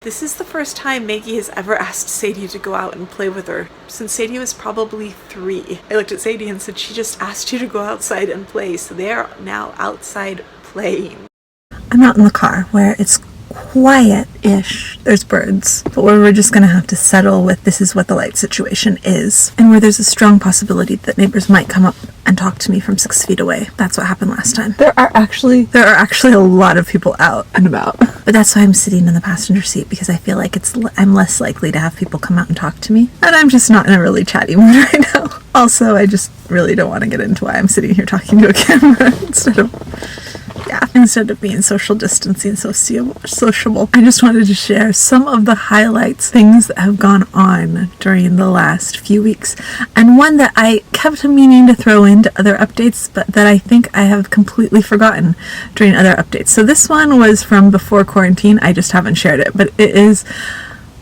This is the first time Maggie has ever asked Sadie to go out and play with her since Sadie was probably 3. I looked at Sadie and said, she just asked you to go outside and play, so they are now outside playing. I'm out in the car where it's quiet-ish. There's birds, but where we're just gonna have to settle with this is what the light situation is, and where there's a strong possibility that neighbors might come up and talk to me from 6 feet away. That's what happened last time. There are actually a lot of people out and about, but that's why I'm sitting in the passenger seat, because I feel like I'm less likely to have people come out and talk to me, and I'm just not in a really chatty mood right now. Also, I just really don't want to get into why I'm sitting here talking to a camera instead of being social distancing and sociable. I just wanted to share some of the highlights, things that have gone on during the last few weeks, and one that I kept meaning to throw into other updates, but that I think I have completely forgotten during other updates. So this one was from before quarantine. I just haven't shared it, but it is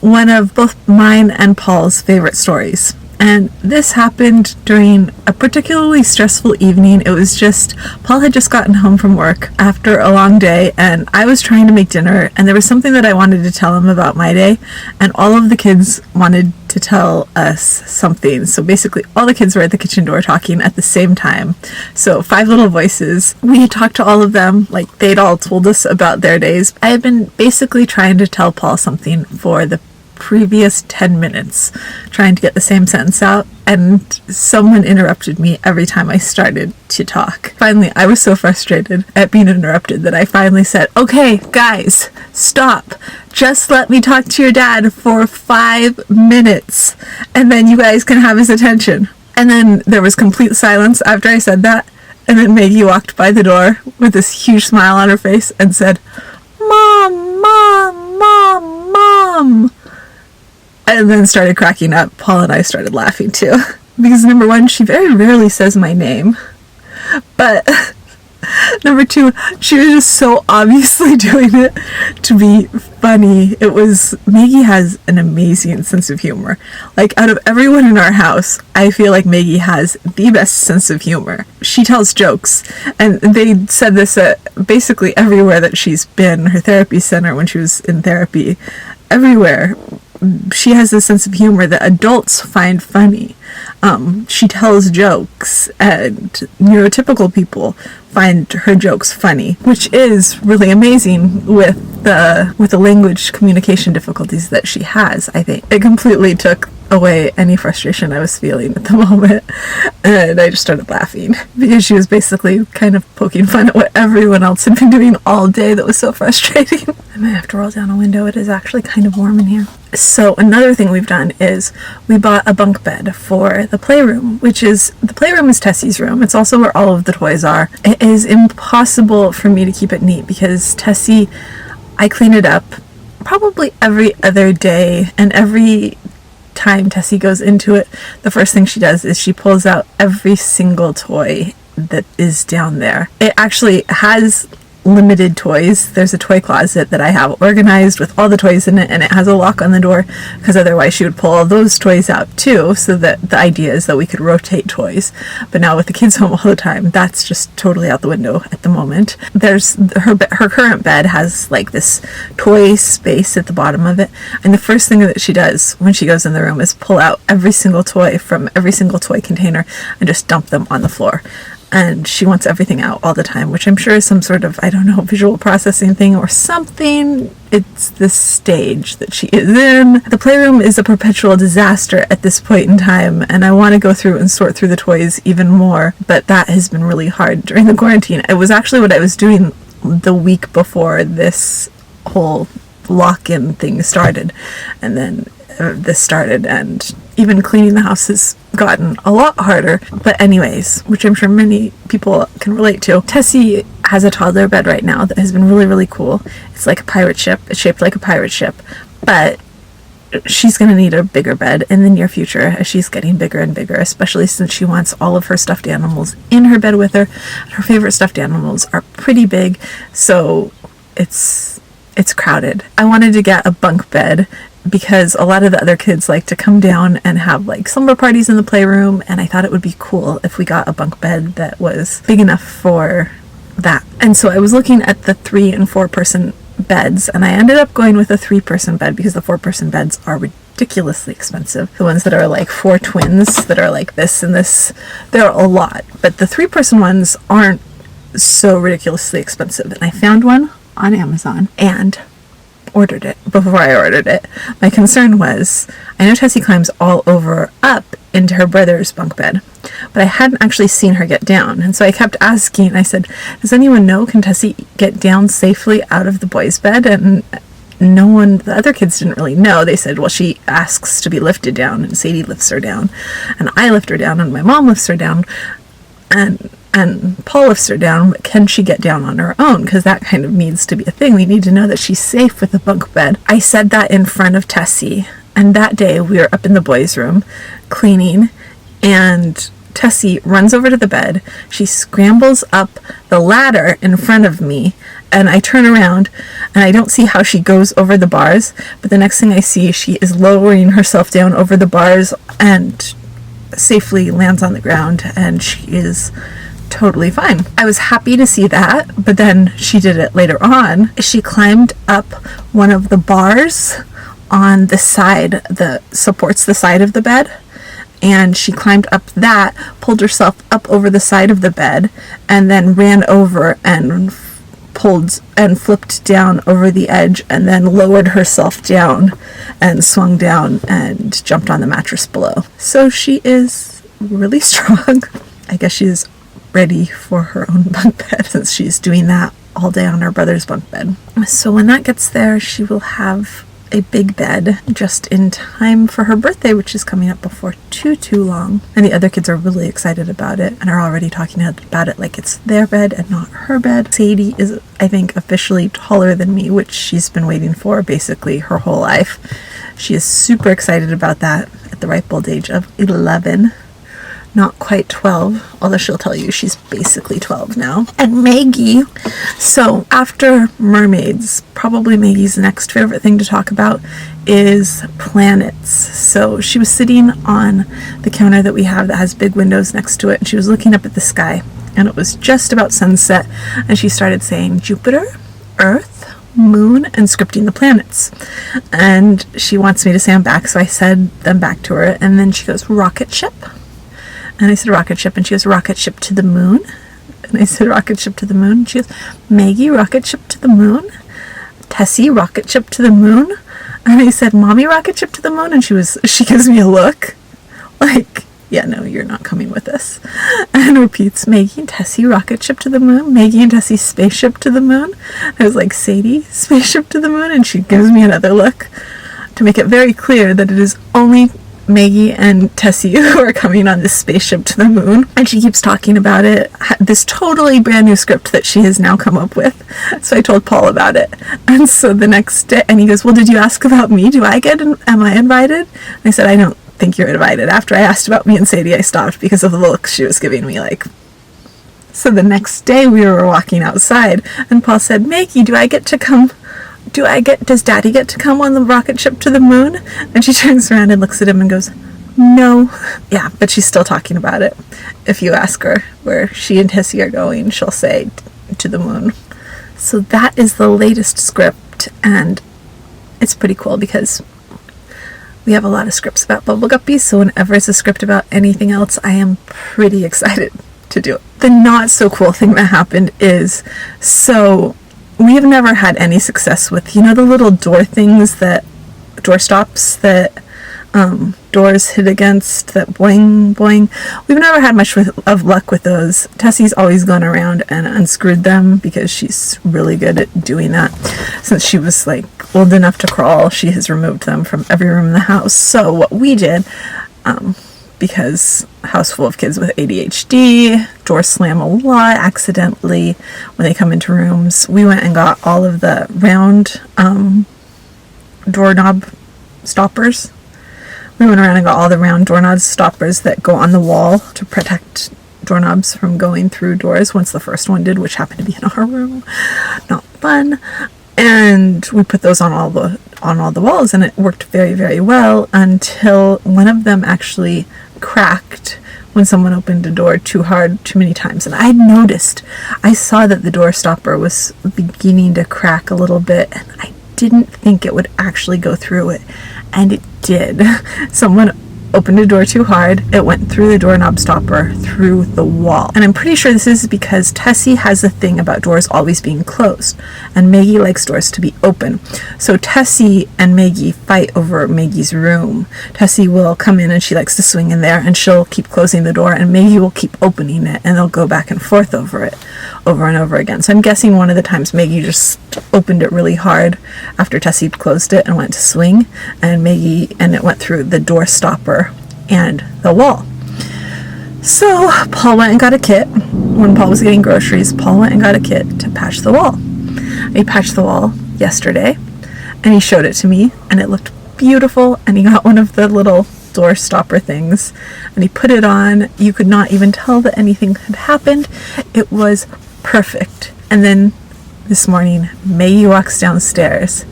one of both mine and Paul's favorite stories. And this happened during a particularly stressful evening. It was just, Paul had just gotten home from work after a long day, and I was trying to make dinner, and there was something that I wanted to tell him about my day, and all of the kids wanted to tell us something. So basically all the kids were at the kitchen door talking at the same time. So 5 little voices. We had talked to all of them, like they'd all told us about their days. I had been basically trying to tell Paul something for the previous 10 minutes, trying to get the same sentence out, and someone interrupted me every time I started to talk. Finally, I was so frustrated at being interrupted that I finally said, okay, guys, stop. Just let me talk to your dad for 5 minutes, and then you guys can have his attention. And then there was complete silence after I said that, and then Maggie walked by the door with this huge smile on her face and said, Mom, Mom, Mom, Mom. And then started cracking up. Paul and I started laughing too. Because number 1, she very rarely says my name. But number 2, she was just so obviously doing it to be funny. Maggie has an amazing sense of humor. Like, out of everyone in our house, I feel like Maggie has the best sense of humor. She tells jokes, and they said this at basically everywhere that she's been, her therapy center when she was in therapy, everywhere. She has this sense of humor that adults find funny. She tells jokes, and neurotypical people find her jokes funny, which is really amazing with the language communication difficulties that she has. I think it completely took away any frustration I was feeling at the moment, and I just started laughing because she was basically kind of poking fun at what everyone else had been doing all day that was so frustrating. I might have to roll down a window. It is actually kind of warm in here. So another thing we've done is we bought a bunk bed for the playroom, the playroom is Tessie's room. It's also where all of the toys are. It is impossible for me to keep it neat because Tessie, I clean it up probably every other day, and every time Tessie goes into it, the first thing she does is she pulls out every single toy that is down there. It actually has limited toys. There's a toy closet that I have organized with all the toys in it, and it has a lock on the door because otherwise she would pull all those toys out too. So that the idea is that we could rotate toys, but now with the kids home all the time, that's just totally out the window at the moment. There's her current bed has like this toy space at the bottom of it, and the first thing that she does when she goes in the room is pull out every single toy from every single toy container and just dump them on the floor. And she wants everything out all the time, which I'm sure is some sort of, I don't know, visual processing thing or something. It's the stage that she is in. The playroom is a perpetual disaster at this point in time, and I want to go through and sort through the toys even more, but that has been really hard during the quarantine. It was actually what I was doing the week before this whole lock-in thing started, and then this started, and even cleaning the house has gotten a lot harder. But anyways, which I'm sure many people can relate to. Tessie has a toddler bed right now that has been really, really cool. It's like a pirate ship. It's shaped like a pirate ship, but she's going to need a bigger bed in the near future as she's getting bigger and bigger, especially since she wants all of her stuffed animals in her bed with her. Her favorite stuffed animals are pretty big, so it's crowded. I wanted to get a bunk bed because a lot of the other kids like to come down and have like slumber parties in the playroom, and I thought it would be cool if we got a bunk bed that was big enough for that. And so I was looking at the 3 and 4 person beds, and I ended up going with a 3-person bed because the 4-person beds are ridiculously expensive. The ones that are like 4 twins that are like this and this, they're a lot, but the 3-person ones aren't so ridiculously expensive. And I found one on Amazon and ordered it. Before I ordered it, my concern was, I know Tessie climbs all over up into her brother's bunk bed, but I hadn't actually seen her get down, and so I kept asking. I said, does anyone know, can Tessie get down safely out of the boys' bed? And no one, the other kids didn't really know. They said, well, she asks to be lifted down, and Sadie lifts her down, and I lift her down, and my mom lifts her down, and Paul lifts her down, but can she get down on her own? Because that kind of needs to be a thing. We need to know that she's safe with a bunk bed. I said that in front of Tessie, and that day we were up in the boys' room cleaning, and Tessie runs over to the bed. She scrambles up the ladder in front of me, and I turn around, and I don't see how she goes over the bars, but the next thing I see, she is lowering herself down over the bars and safely lands on the ground, and she is totally fine. I was happy to see that, but then she did it later on. She climbed up one of the bars on the side that supports the side of the bed, and she climbed up that, pulled herself up over the side of the bed, and then ran over and pulled and flipped down over the edge, and then lowered herself down and swung down and jumped on the mattress below. So she is really strong. I guess she's ready for her own bunk bed, since she's doing that all day on her brother's bunk bed. So when that gets there, she will have a big bed just in time for her birthday, which is coming up before too long. And the other kids are really excited about it and are already talking about it like it's their bed and not her bed. Sadie is, I think, officially taller than me, which she's been waiting for basically her whole life. She is super excited about that at the ripe old age of 11. Not quite 12, although she'll tell you she's basically 12 now. And Maggie, so after mermaids, probably Maggie's next favorite thing to talk about is planets. So she was sitting on the counter that we have that has big windows next to it, and she was looking up at the sky, and it was just about sunset, and she started saying Jupiter, Earth, Moon, and scripting the planets. And she wants me to say them back, so I said them back to her, and then she goes, rocket ship. And I said rocket ship, and she goes, rocket ship to the moon. And I said rocket ship to the moon. And she goes, Maggie, rocket ship to the moon. Tessie, rocket ship to the moon. And I said, Mommy, rocket ship to the moon. And she gives me a look like, yeah, no, you're not coming with us. And repeats, Maggie and Tessie, rocket ship to the moon. Maggie and Tessie, spaceship to the moon. I was like, Sadie, spaceship to the moon. And she gives me another look to make it very clear that it is only Maggie and Tessie who are coming on this spaceship to the moon. And she keeps talking about it, this totally brand new script that she has now come up with. So I told Paul about it, and so the next day, and he goes, well, did you ask about me? Am I invited? And I said, I don't think you're invited. After I asked about me and Sadie, I stopped because of the look she was giving me, like. So the next day we were walking outside, and Paul said, Maggie, does Daddy get to come on the rocket ship to the moon? And she turns around and looks at him and goes, no. Yeah, but she's still talking about it. If you ask her where she and Tessie are going, she'll say to the moon. So that is the latest script, and it's pretty cool because we have a lot of scripts about bubble guppies, so whenever it's a script about anything else, I am pretty excited to do it. The not so cool thing that happened is, so we have never had any success with, the little door stops that doors hit against, that boing, boing. We've never had much of luck with those. Tessie's always gone around and unscrewed them because she's really good at doing that. Since she was old enough to crawl, she has removed them from every room in the house. So what we did, because a house full of kids with ADHD, doors slam a lot accidentally when they come into rooms, we went and got all of the round doorknob stoppers. We went around and got all the round doorknob stoppers that go on the wall to protect doorknobs from going through doors once the first one did, which happened to be in our room. Not fun. And we put those on all the walls, and it worked very, very well until one of them actually cracked when someone opened a door too hard too many times. And I saw that the door stopper was beginning to crack a little bit, and I didn't think it would actually go through it, and it did. Someone opened a door too hard. It went through the doorknob stopper, through the wall. And I'm pretty sure this is because Tessie has a thing about doors always being closed, and Maggie likes doors to be open. So Tessie and Maggie fight over Maggie's room. Tessie will come in and she likes to swing in there, and she'll keep closing the door, and Maggie will keep opening it, and they'll go back and forth over it over and over again. So I'm guessing one of the times Maggie just opened it really hard after Tessie closed it and went to swing, and it went through the door stopper and the wall. So Paul went and got a kit. When Paul was getting groceries, Paul went and got a kit to patch the wall. He patched the wall yesterday, and he showed it to me, and it looked beautiful, and he got one of the little door stopper things, and he put it on. You could not even tell that anything had happened. It was perfect. And then this morning, Maggie walks downstairs,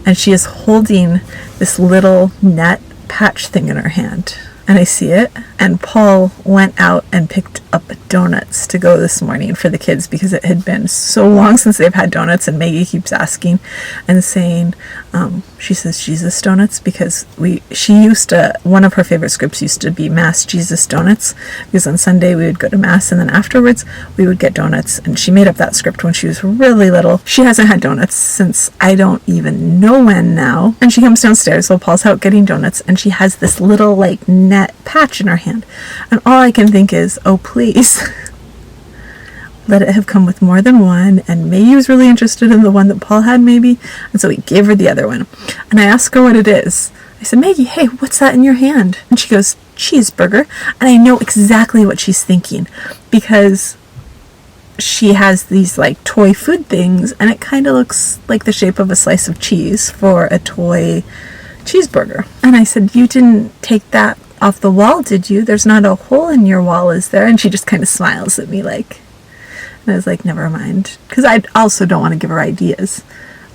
and she is holding this little net patch thing in her hand, and I see it. And Paul went out and picked up donuts to go this morning for the kids, because it had been so long since they've had donuts, and Maggie keeps asking and saying, she says Jesus donuts, because one of her favorite scripts used to be Mass Jesus donuts, because on Sunday we would go to Mass, and then afterwards we would get donuts, and she made up that script when she was really little. She hasn't had donuts since I don't even know when now, and she comes downstairs while Paul's out getting donuts, and she has this little like net patch in her hand, and all I can think is, oh please, let it have come with more than one. And Maggie was really interested in the one that Paul had, maybe, and so he gave her the other one. And I asked her what it is. I said, Maggie, hey, what's that in your hand? And she goes, cheeseburger. And I know exactly what she's thinking, because she has these like toy food things, and it kind of looks like the shape of a slice of cheese for a toy cheeseburger. And I said, you didn't take that off the wall, did you? There's not a hole in your wall, is there? And she just kind of smiles at me like, and I was like, never mind, because I also don't want to give her ideas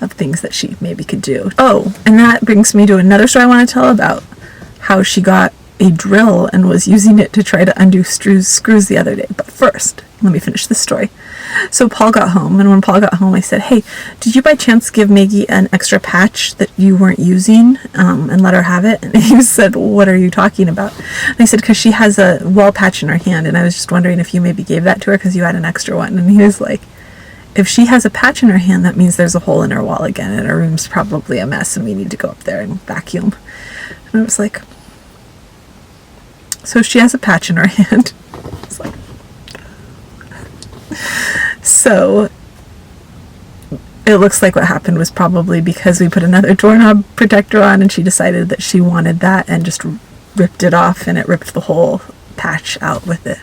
of things that she maybe could do. Oh, and that brings me to another story I want to tell about how she got a drill and was using it to try to undo screws the other day. But first, let me finish this story. So Paul got home, and when Paul got home, I said, hey, did you by chance give Maggie an extra patch that you weren't using, and let her have it? And he said, what are you talking about? And I said, because she has a wall patch in her hand, and I was just wondering if you maybe gave that to her because you had an extra one. And he was like, if she has a patch in her hand, that means there's a hole in her wall again, and her room's probably a mess, and we need to go up there and vacuum. And I was like, so she has a patch in her hand. It's like, so it looks like what happened was probably because we put another doorknob protector on, and she decided that she wanted that and just ripped it off, and it ripped the whole patch out with it.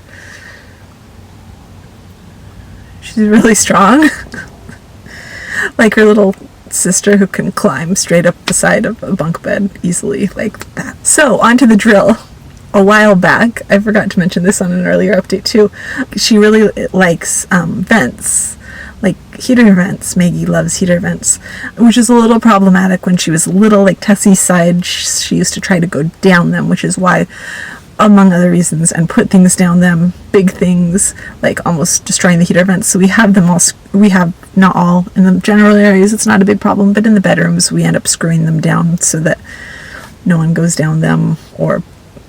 She's really strong. Like her little sister who can climb straight up the side of a bunk bed easily, like that. So onto the drill. A while back, I forgot to mention this on an earlier update too, she really likes vents, like heater vents. Maggie loves heater vents, which is a little problematic. When she was little, like Tessie's side, she used to try to go down them, which is why, among other reasons, and put things down them, big things, like almost destroying the heater vents. So we have them all, we have not all, in the general areas it's not a big problem, but in the bedrooms we end up screwing them down so that no one goes down them or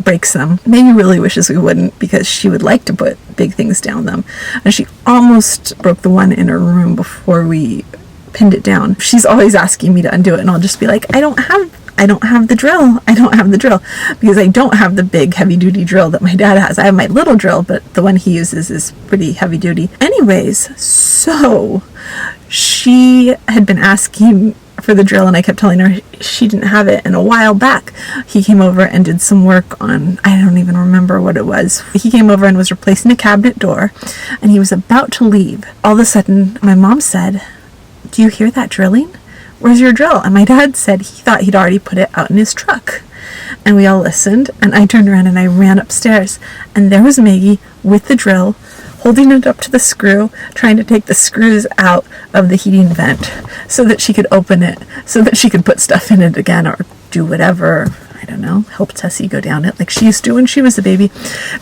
breaks them. Maggie really wishes we wouldn't, because she would like to put big things down them, and she almost broke the one in her room before we pinned it down. She's always asking me to undo it, and I'll just be like, I don't have the drill, because I don't have the big heavy duty drill that my dad has. I have my little drill, but the one he uses is pretty heavy duty. Anyways, so she had been asking for the drill, and I kept telling her she didn't have it. And a while back, he came over and did some work on, I don't even remember what it was. He came over and was replacing a cabinet door, and he was about to leave. All of a sudden, my mom said, do you hear that drilling? Where's your drill? And my dad said he thought he'd already put it out in his truck. And we all listened, and I turned around and I ran upstairs, and there was Maggie with the drill, holding it up to the screw, trying to take the screws out of the heating vent so that she could open it, so that she could put stuff in it again or do whatever. I don't know, help Tessie go down it like she used to when she was a baby.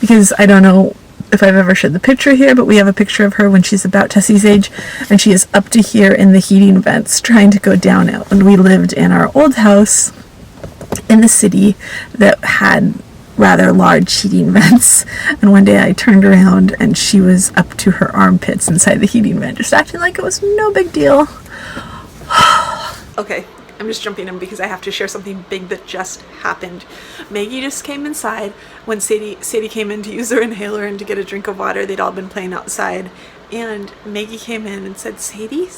Because I don't know if I've ever showed the picture here, but we have a picture of her when she's about Tessie's age, and she is up to here in the heating vents trying to go down it. When we lived in our old house in the city that had rather large heating vents, and one day I turned around and she was up to her armpits inside the heating vent, just acting like it was no big deal. Okay, I'm just jumping in because I have to share something big that just happened. Maggie just came inside when Sadie came in to use her inhaler and to get a drink of water. They'd all been playing outside. And Maggie came in and said, Sadie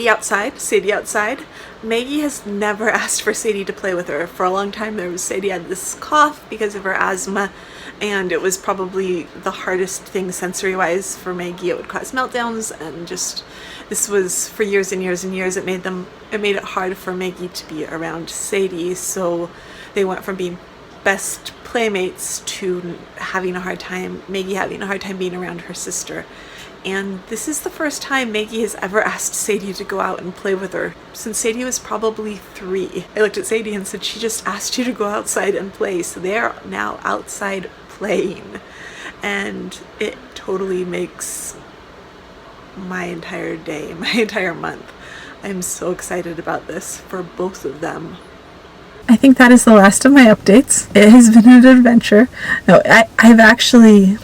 outside, Sadie outside. Maggie has never asked for Sadie to play with her. For a long time, Sadie had this cough because of her asthma, and it was probably the hardest thing sensory-wise for Maggie. It would cause meltdowns, and just, this was for years and years and years. It made it hard for Maggie to be around Sadie, so they went from being best playmates to having a hard time, Maggie having a hard time being around her sister. And this is the first time Maggie has ever asked Sadie to go out and play with her since Sadie was probably 3. I looked at Sadie and said, she just asked you to go outside and play. So they're now outside playing. And it totally makes my entire day, my entire month. I'm so excited about this for both of them. I think that is the last of my updates. It has been an adventure. No, I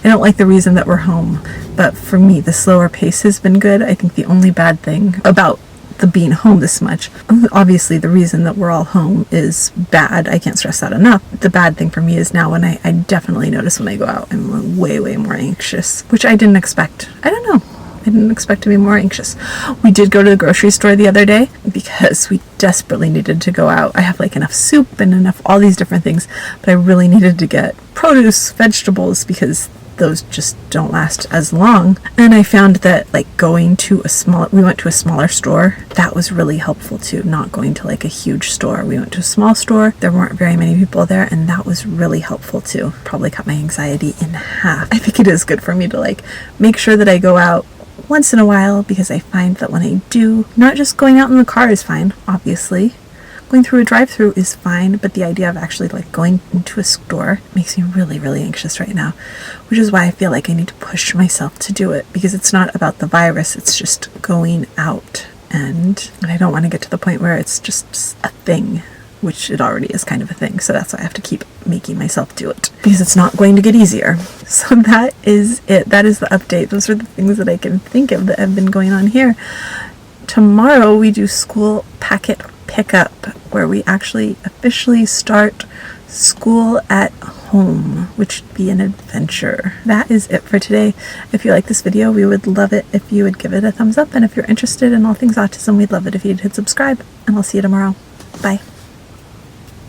don't like the reason that we're home, but for me, the slower pace has been good. I think the only bad thing about the being home this much, obviously the reason that we're all home is bad. I can't stress that enough. The bad thing for me is now when I definitely notice when I go out, I'm way, way more anxious, which I didn't expect. I don't know. I didn't expect to be more anxious. We did go to the grocery store the other day because we desperately needed to go out. I have like enough soup and enough all these different things, but I really needed to get produce, vegetables, because those just don't last as long. And I found that like we went to a smaller store. That was really helpful too, not going to like a huge store. We went to a small store. There weren't very many people there, and that was really helpful too. Probably cut my anxiety in half. I think it is good for me to like make sure that I go out once in a while, because I find that when I do, not just going out in the car is fine, obviously. Going through a drive-through is fine, but the idea of actually like going into a store makes me really, really anxious right now, which is why I feel like I need to push myself to do it, because it's not about the virus, it's just going out, and I don't want to get to the point where it's just a thing, which it already is kind of a thing, so that's why I have to keep making myself do it, because it's not going to get easier. So that is it. That is the update. Those are the things that I can think of that have been going on here. Tomorrow we do school packet pickup, where we actually officially start school at home, which would be an adventure. That is it for today. If you like this video, we would love it if you would give it a thumbs up, and if you're interested in all things autism, we'd love it if you'd hit subscribe, and I'll see you tomorrow. Bye.